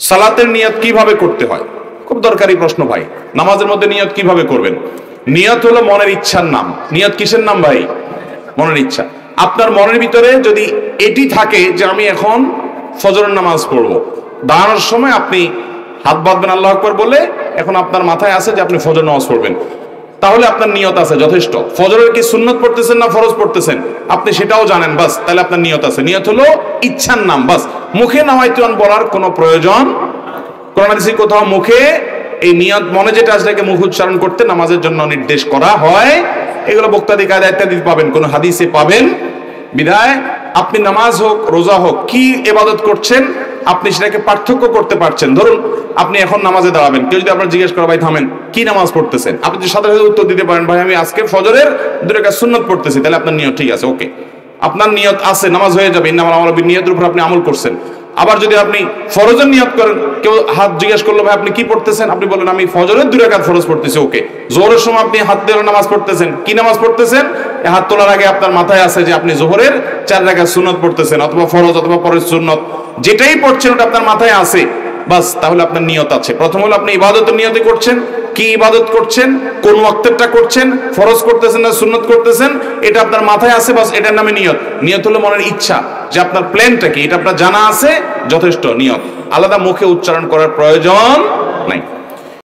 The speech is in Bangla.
সালাতের নিয়ত কিভাবে করতে হয়? খুব দরকারি প্রশ্ন ভাই। নামাজের মধ্যে নিয়ত কিভাবে করবেন? নিয়ত হলো মনের ইচ্ছার নাম। নিয়ত কিসের নাম ভাই? মনের ইচ্ছা। আপনার মনের ভিতরে যদি এটি থাকে যে আমি এখন ফজরের নামাজ পড়বো, দাঁড়ানোর সময় আপনি হাত বাঁধবেন আল্লাহু আকবার বলে, এখন আপনার মাথায় আছে যে আপনি ফজর নামাজ পড়বেন, তাহলে আপনার নিয়ত আছে, যথেষ্ট। ফজরের কি সুন্নত পড়তেছেন না ফরজ পড়তেছেন আপনি সেটাও জানেন, বাস, তাহলে আপনার নিয়ত আছে। নিয়ত হলো ইচ্ছার নাম, বাস। মুখে নাওয়াইতুন বলার কোনো প্রয়োজন, কোরআন হাদিসে কোথাও মুখে এই নিয়ত মনে যেটা আছে এটাকে মুখ উচ্চারণ করতে নামাজের জন্য নির্দেশ করা হয়। এগুলো বক্তাদি কায়দা ইত্যাদি পাবেন, কোন হাদিসে পাবেন। বিধায় আপনি নামাজ হোক রোজা হোক কি ইবাদত করছেন আপনি সেটাকে পার্থক্য করতে পারছেন। ধরুন আপনি এখন নামাজে দাঁড়াবেন, কেউ যদি আপনার জিজ্ঞেস করে ভাই থামেন কি নামাজ পড়তেছেন, আপনি যদি সাথে সাথে উত্তর দিতে পারেন ভাই আমি আজকে ফজরের 2 রাকাত সুন্নাত পড়তেছি, তাহলে আপনার নিয়ত ঠিক আছে, ওকে, আপনার নিয়ত আছে, নামাজ হয়ে যাবে। ইন্নামাল আমালু বিন্নিয়াতের উপর আপনি আমল করছেন। আবার যদি আপনি ফরজের নিয়ত করেন, কেউ হাত জিজ্ঞেস করলো ভাই আপনি কি পড়তেছেন, আপনি বলেন আমি ফজরের 2 রাকাত ফরজ পড়তেছি, ওকে। জোহরের সময় আপনি হাত দিয়ে নামাজ পড়তেছেন, কি নামাজ পড়তেছেন? হাত তোলার আগে আপনার মাথায় আছে যে আপনি জোহরের 4 রাকাত সুন্নাত পড়তেছেন, অথবা ফরজ অথবা ফরজ সুন্নাত যেটাই পড়ছেন ওটা আপনার মাথায় আছে, বাস, তাহলে আপনার নিয়ত আছে। প্রথম হলো আপনি ইবাদতের নিয়তে করছেন, কি ইবাদত করছেন, কোন ওয়াক্তেরটা করছেন, ফরজ করতেছেন না সুন্নাত করতেছেন, এটা আপনার মাথায় আছে, বাস, এটার নামে নিয়ত। নিয়ত হলো মনের ইচ্ছা যে আপনার প্ল্যানটা কি, এটা আপনার জানা আছে, যথেষ্ট। নিয়ত আলাদা মুখে উচ্চারণ করার প্রয়োজন নাই।